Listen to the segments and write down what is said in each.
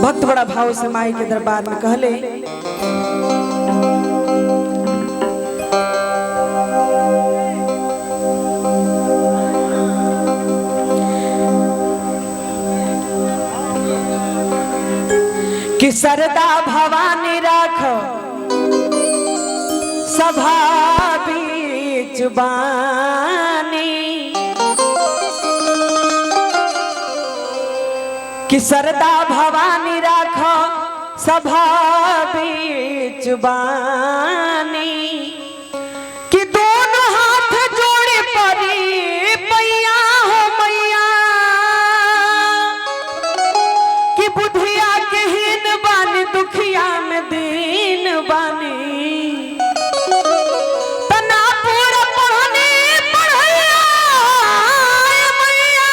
भक्त बड़ा भाव से माई के दरबार में कहले, कि सरदा भवानी राख सभा बीच बानी, कि सरदा भवानी राख सभा बीच बानी, कि दोनों हाथ जोड़े परी पैया हो मैया, कि बुधिया के हीन बानी दुखिया में दीन बानी, तना पूरा पढ़ने पढ़ैया मैया।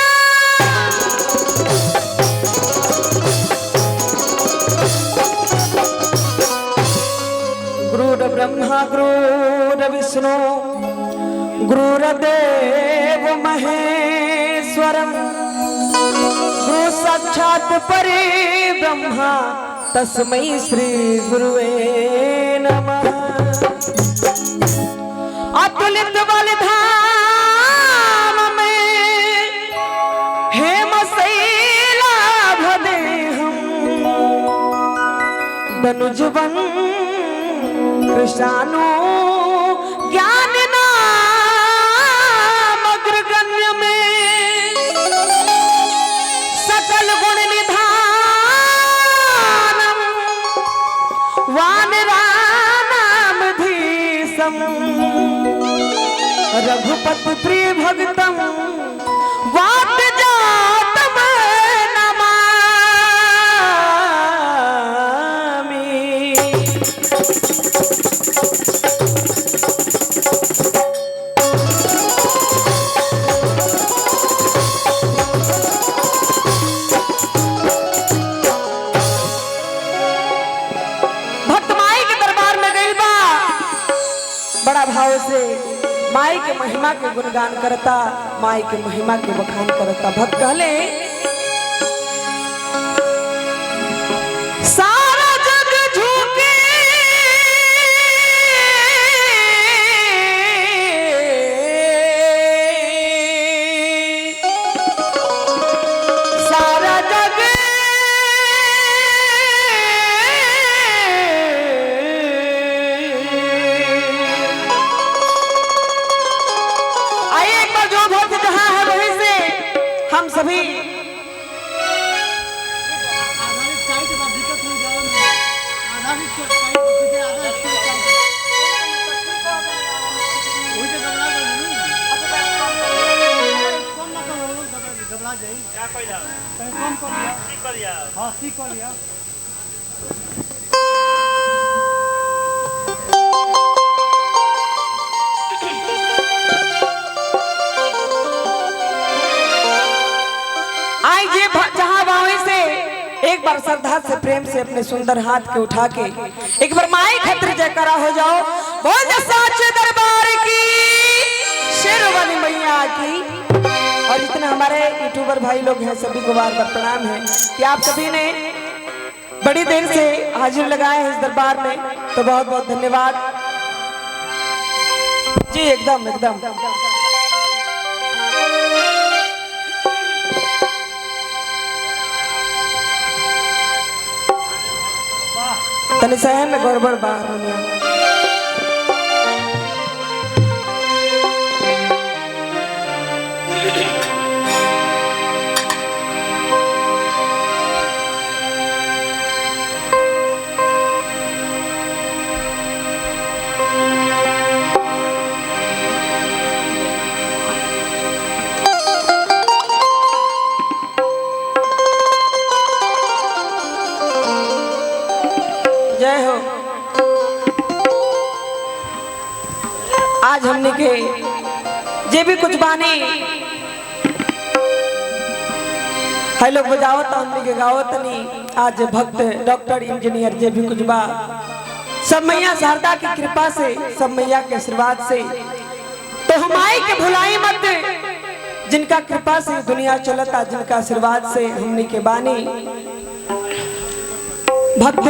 गुरुर ब्रह्मा गुरुर विष्णु गुरुर्देव महेश्वरम, गुरु साक्षात परे ब्रह्मा तस्मै श्री गुरुवे नमः। अतुलित बलिधाम में हेम शैलाभ देहं, दनुजवन कृष्णानु ज्ञान नाम अग्रगण्य में, सकल गुण निधानम वानरानाम धीसम, रघुपति प्रिय भक्तम वात जातम नमामि। बड़ा भाव से माई के महिमा के गुणगान करता, माई के महिमा के बखान करता। भक्त कहले, सारा जग झुके सारा जग हम सभी एक बार श्रद्धा से प्रेम से अपने सुंदर हाथ के उठा के एक बार माई खत्र जयकारा हो जाओ। बोल साचे दरबार की, शेरवाली मैया की। और इतने हमारे यूट्यूबर भाई लोग हैं, सभी को बार बार प्रणाम है कि आप सभी ने बड़ी देर से हाजिर लगाए हैं इस दरबार में, तो बहुत बहुत धन्यवाद जी। एकदम एकदम तनि सहन में गड़बड़ बाहर होने। जय हो। आज हमने के जे भी कुछ बानी है लोग बजावत, हमने के गावत नहीं। आज भक्त डॉक्टर इंजीनियर जे भी कुछ बा, सब मैया शारदा की कृपा से, सब मैया के आशीर्वाद से। तो हमारी के भुलाई मत, जिनका कृपा से दुनिया चलता, जिनका आशीर्वाद से हमने के बानी। भक्त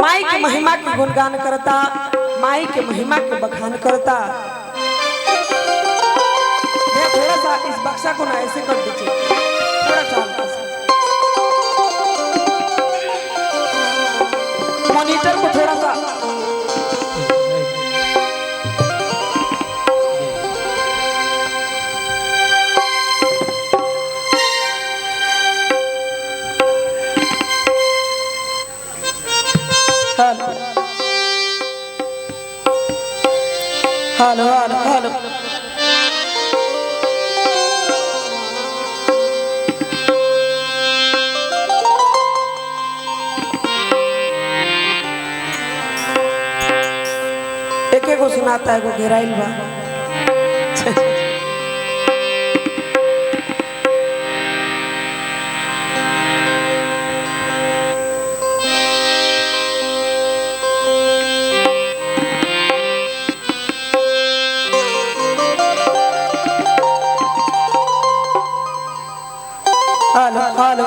माई की महिमा के गुणगान करता, माई के महिमा के बखान करता। थोड़ा सा इस बक्सा को ना ऐसे कर दीजिए, थोड़ा सा मॉनिटर को थोड़ा सा। हेलो हेलो हेलो एक को सुनाता है, को घेराइल बा। हेलो हेलो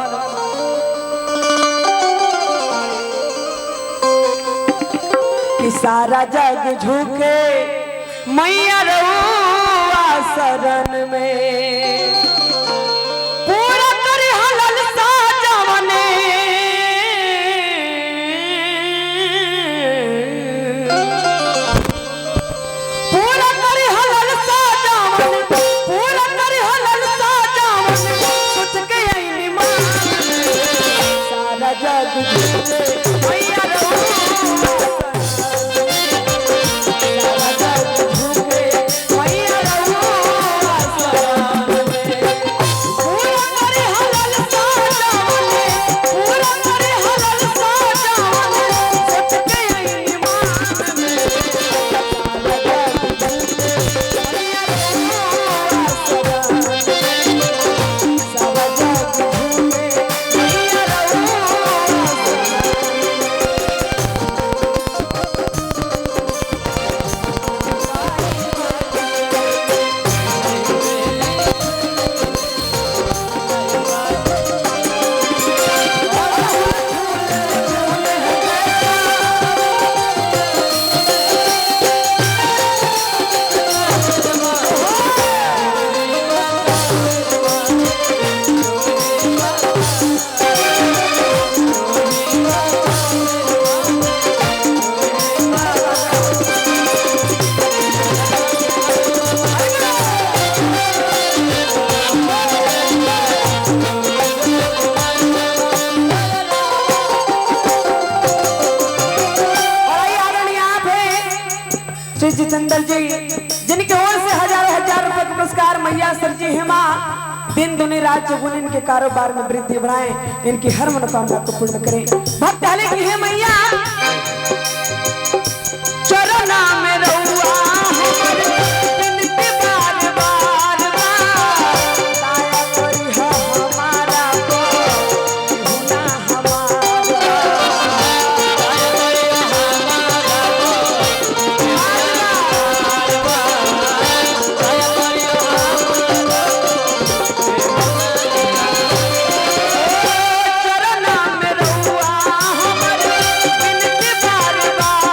कि सारा जग झुके मैया रहुआ शरण में, पूरा कर हलल साजवने, पूरा कर हलल साजवने, पूरा कर हलल साजवने, सोच के आई मान सारा जग झुके मैया रहुआ जितेंद्र जी, जिनके ओर से हजारों हजार रुपए का पुरस्कार मैया सर जी हेमा दिन दुनी रात चौगुन इनके कारोबार में वृद्धि बढ़ाएं, इनकी हर मनोकामना को पूर्ण करें। भक्त हले की है मैया चरना में रहुआ हमारे बिनती बार बार दया करी हमारा को गुना हमारा। चरना में रहुआ हमारे बिनती बार बार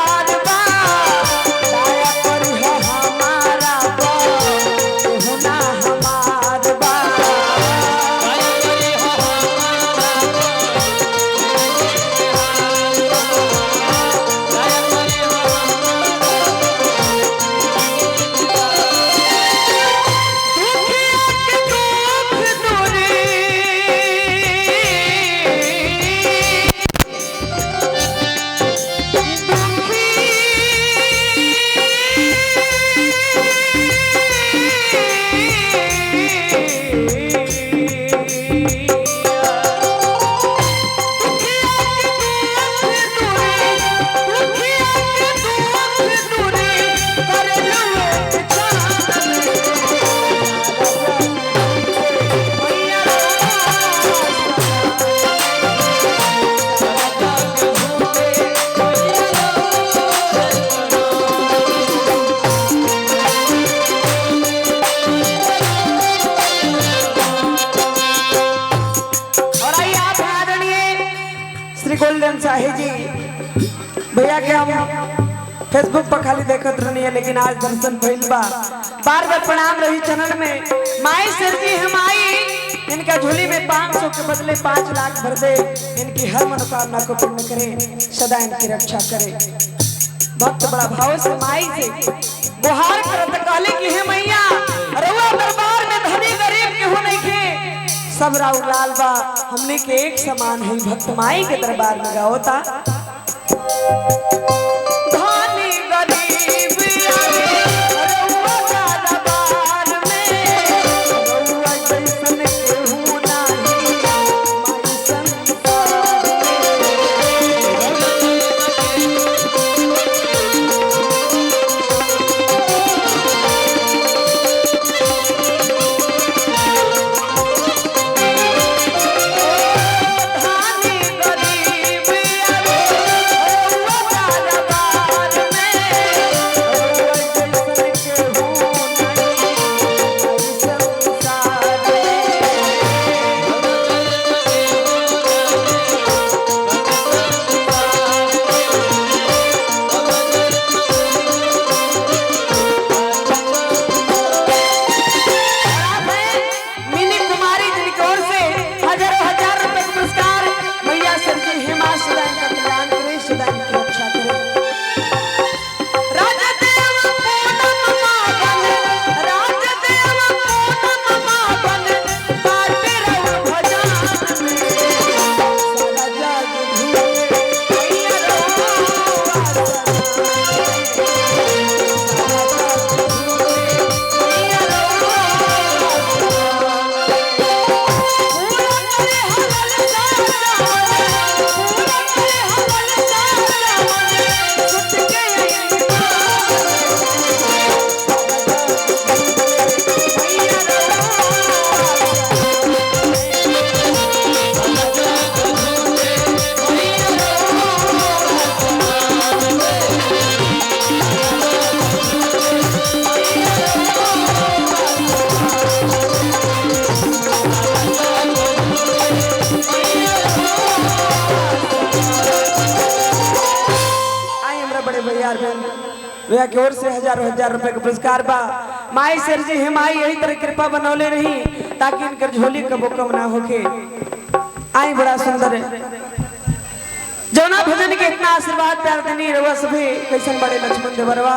कुंदन शाही जी भैया के हम फेसबुक पर खाली देखत रहनी है, लेकिन आज दर्शन भइल बा। बार बार प्रणाम रही चैनल में। माई सर जी हम आई, इनका झोली में 500 के बदले 5 लाख भर दे, इनकी हर मनोकामना को पूर्ण करे, सदा इनकी रक्षा करे। भक्त बड़ा भाव से माई से गुहार करत कहले कि हे मैया रउआ दरबार में धनी गरीब केहू नहीं के, सब राउर लाल बा, हमने के एक समान है। भक्त माई के दरबार में गाओता भैया की ओर से हजारों हजार रुपए का पुरस्कार बा। माई सर जी हम आई यही तरह कृपा बनौले रही ताकि इनकर झोली कबो कम ना होके। आई बड़ा सुंदर है जौना भजन के इतना आशीर्वाद प्यार देनी रहुआ सभी कैसन बड़े लक्ष्मण देवरवा।